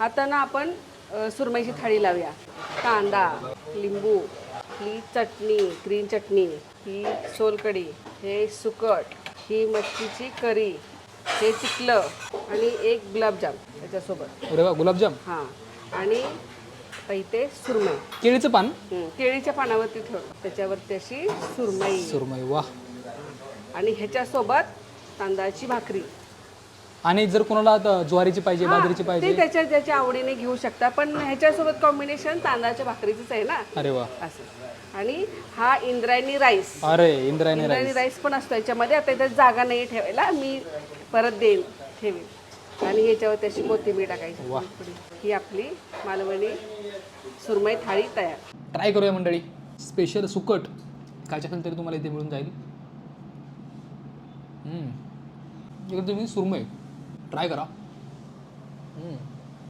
आता ना आपण सुरमईची थाळी लावूया. कांदा, लिंबू, ही चटणी, ग्रीन चटणी, ही सोलकढी, हे सुकट, ही मच्छीची करी, हे पिठलं आणि एक गुलाबजाम त्याच्यासोबत. अरे वा, गुलाबजाम. हां आणि आता इथे सुरमई. केळीचं पान. केळीच्या पानावरती ठेवतो, त्याच्यावरती अशी सुरमई सुरमई, वा. आणि ह्याच्यासोबत तांदळाची भाकरी. आणि जर कोणाला ज्वारीची पाहिजे, बाजरीची ते पाहिजे, त्याच्या आवडीने घेऊ शकता, पण ह्याच्यासोबत कॉम्बिनेशन तांदळाच्या भाकरीचंच आहे ना. अरे वा. असं. आणि हा इंद्रायणी राईस. अरे इंद्रायणी इंद्रायणी राईस पण असतो याच्यामध्ये. आता इथे जागा नाही ठेवायला, मी परत देईन ठेवीन. आणि ह्याच्यावर त्याची कोथिंबीर टाकायची. वा. ही आपली मालवणी सुरमई थाळी तयार. ट्राय करूया मंडळी. स्पेशल सुकट काय असेल तरी तुम्हाला इथे मिळून जाईल. इकडे तुम्ही सुरमई ट्राय करा.